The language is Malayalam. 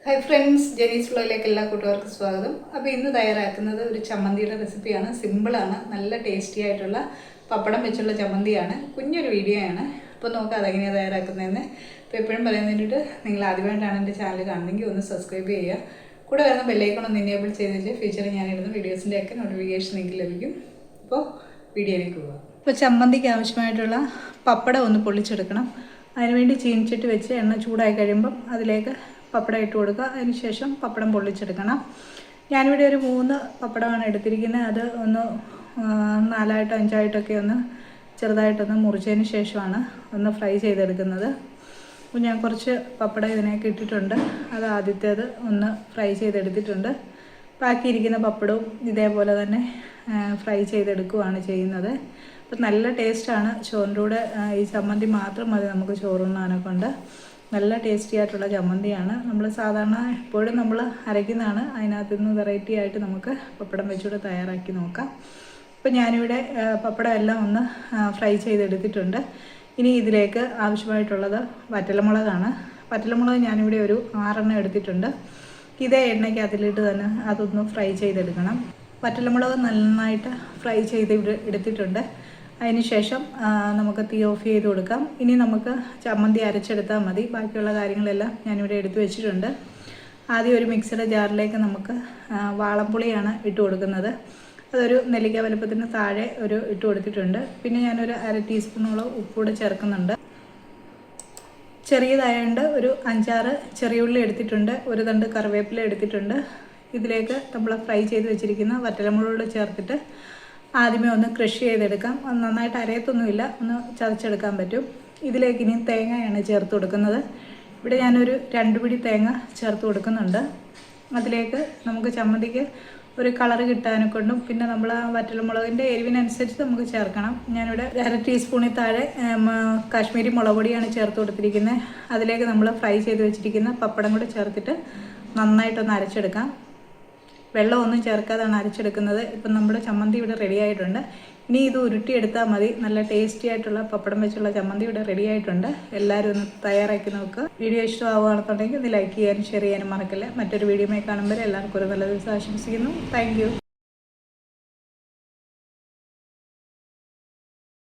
ഹായ് ഫ്രണ്ട്സ്, ജെനീസ് ഫ്ലോയിലേക്ക് എല്ലാ കൂട്ടുകാർക്കും സ്വാഗതം. അപ്പോൾ ഇന്ന് തയ്യാറാക്കുന്നത് ഒരു ചമ്മന്തിയുടെ റെസിപ്പിയാണ്. സിമ്പിളാണ്, നല്ല ടേസ്റ്റി ആയിട്ടുള്ള പപ്പടം വെച്ചുള്ള ചമ്മന്തിയാണ്. കുഞ്ഞൊരു വീഡിയോ ആണ്. അപ്പോൾ നോക്കാം അതെങ്ങനെയാണ് തയ്യാറാക്കുന്നതെന്ന്. അപ്പോൾ എപ്പോഴും പറയുന്നതിട്ട് നിങ്ങൾ ആദ്യമായിട്ടാണ് എൻ്റെ ചാനൽ കാണുന്നെങ്കിൽ ഒന്ന് സബ്സ്ക്രൈബ് ചെയ്യുക. കൂടെ വരുന്ന ബെല്ലൈക്കൺ ഒന്ന് എനേബിൾ ചെയ്തിട്ട് ഫ്യൂച്ചറിൽ ഞാനിടുന്ന വീഡിയോസിൻ്റെയൊക്കെ നോട്ടിഫിക്കേഷൻ നിങ്ങൾക്ക് ലഭിക്കും. അപ്പോൾ വീഡിയോയിലേക്ക് പോകാം. ഇപ്പോൾ ചമ്മന്തിക്ക് ആവശ്യമായിട്ടുള്ള പപ്പടം ഒന്ന് പൊള്ളിച്ചെടുക്കണം. അതിനുവേണ്ടി ചീനിച്ചിട്ട് വെച്ച് എണ്ണ ചൂടായി കഴിയുമ്പം അതിലേക്ക് പപ്പടം ഇട്ട് കൊടുക്കുക. അതിനുശേഷം പപ്പടം പൊള്ളിച്ചെടുക്കണം. ഞാനിവിടെ ഒരു 3 പപ്പടമാണ് എടുത്തിരിക്കുന്നത്. അത് ഒന്ന് 4ആയിട്ടോ 5ആയിട്ടൊക്കെ ഒന്ന് ചെറുതായിട്ടൊന്ന് മുറിച്ചതിന് ശേഷമാണ് ഒന്ന് ഫ്രൈ ചെയ്തെടുക്കുന്നത്. അപ്പോൾ ഞാൻ കുറച്ച് പപ്പടം ഇതിനേക്ക് ഇട്ടിട്ടുണ്ട്. അത് ആദ്യത്തേത് ഒന്ന് ഫ്രൈ ചെയ്തെടുത്തിട്ടുണ്ട്. ബാക്കിയിരിക്കുന്ന പപ്പടവും ഇതേപോലെ തന്നെ ഫ്രൈ ചെയ്തെടുക്കുകയാണ് ചെയ്യുന്നത്. അപ്പോൾ നല്ല ടേസ്റ്റാണ്. ചോറിൻ്റെ കൂടെ ഈ ചമ്മന്തി മാത്രം മതി നമുക്ക് ചോറുണ്ണാനെ കൊണ്ട്. നല്ല ടേസ്റ്റി ആയിട്ടുള്ള ചമ്മന്തിയാണ്. നമ്മൾ സാധാരണ എപ്പോഴും നമ്മൾ അരയ്ക്കുന്നതാണ്. അതിനകത്ത് നിന്ന് വെറൈറ്റി ആയിട്ട് നമുക്ക് പപ്പടം വെച്ചുകൂടെ തയ്യാറാക്കി നോക്കാം. അപ്പോൾ ഞാനിവിടെ പപ്പടം എല്ലാം ഒന്ന് ഫ്രൈ ചെയ്തെടുത്തിട്ടുണ്ട്. ഇനി ഇതിലേക്ക് ആവശ്യമായിട്ടുള്ളത് വറ്റൽമുളകാണ്. വറ്റൽമുളക് ഞാനിവിടെ ഒരു 6 എടുത്തിട്ടുണ്ട്. ഇതേ എണ്ണയ്ക്ക് അതിലിട്ട് തന്നെ അതൊന്ന് ഫ്രൈ ചെയ്തെടുക്കണം. വറ്റൽമുളക് നന്നായിട്ട് ഫ്രൈ ചെയ്ത് എടുത്തിട്ടുണ്ട്. അതിന് ശേഷം നമുക്ക് തീ ഓഫ് ചെയ്ത് കൊടുക്കാം. ഇനി നമുക്ക് ചമ്മന്തി അരച്ചെടുത്താൽ മതി. ബാക്കിയുള്ള കാര്യങ്ങളെല്ലാം ഞാനിവിടെ എടുത്തു വെച്ചിട്ടുണ്ട്. ആദ്യം ഒരു മിക്സിയുടെ ജാറിലേക്ക് നമുക്ക് വാളംപുളിയാണ് ഇട്ട് കൊടുക്കുന്നത്. അതൊരു നെല്ലിക്ക വലുപ്പത്തിന് താഴെ ഇട്ട് കൊടുത്തിട്ടുണ്ട്. പിന്നെ ഞാനൊരു 1/2 ടീസ്പൂണോളം ഉപ്പൂടെ ചേർക്കുന്നുണ്ട്. ചെറിയതായതുകൊണ്ട് ഒരു 5-6 ചെറിയുള്ളി എടുത്തിട്ടുണ്ട്. ഒരു തണ്ട് കറിവേപ്പില എടുത്തിട്ടുണ്ട്. ഇതിലേക്ക് നമ്മൾ ഫ്രൈ ചെയ്ത് വെച്ചിരിക്കുന്ന വറ്റൽമുളക് ചേർത്തിട്ട് ആദ്യമേ ഒന്ന് ക്രഷ് ചെയ്തെടുക്കാം. നന്നായിട്ട് അരയത്തൊന്നുമില്ല, ഒന്ന് ചതച്ചെടുക്കാൻ പറ്റും. ഇതിലേക്ക് ഇനി തേങ്ങയാണ് ചേർത്ത് കൊടുക്കുന്നത്. ഇവിടെ ഞാനൊരു 2 പിടി തേങ്ങ ചേർത്ത് കൊടുക്കുന്നുണ്ട്. അതിലേക്ക് നമുക്ക് ചമ്മന്തിക്ക് ഒരു കളറ് കിട്ടാനെ കൊണ്ടും പിന്നെ നമ്മൾ ആ വറ്റൽമുളകിൻ്റെ എരിവിനനുസരിച്ച് നമുക്ക് ചേർക്കണം. ഞാനിവിടെ 1/2 ടീസ്പൂണിൽ താഴെ കാശ്മീരി മുളക് പൊടിയാണ് ചേർത്ത് കൊടുത്തിരിക്കുന്നത്. അതിലേക്ക് നമ്മൾ ഫ്രൈ ചെയ്ത് വെച്ചിരിക്കുന്ന പപ്പടം കൂടെ ചേർത്തിട്ട് നന്നായിട്ടൊന്ന് അരച്ചെടുക്കാം. വെള്ളമൊന്നും ചേർക്കാതാണ് അരച്ചെടുക്കുന്നത്. ഇപ്പം നമ്മുടെ ചമ്മന്തി ഇവിടെ റെഡി ആയിട്ടുണ്ട്. ഇനി ഇത് ഉരുട്ടിയെടുത്താൽ മതി. നല്ല ടേസ്റ്റി ആയിട്ടുള്ള പപ്പടം വെച്ചുള്ള ചമ്മന്തി ഇവിടെ റെഡി ആയിട്ടുണ്ട്. എല്ലാവരും ഒന്ന് തയ്യാറാക്കി നോക്കുക. വീഡിയോ ഇഷ്ടമാവുകയാണെന്നുണ്ടെങ്കിൽ ഒന്ന് ലൈക്ക് ചെയ്യാനും ഷെയർ ചെയ്യാനും മറക്കില്ല. മറ്റൊരു വീഡിയോയിൽ കാണുമ്പോൾ എല്ലാവർക്കും ഒരു നല്ല ദിവസം ആശംസിക്കുന്നു. Thank you.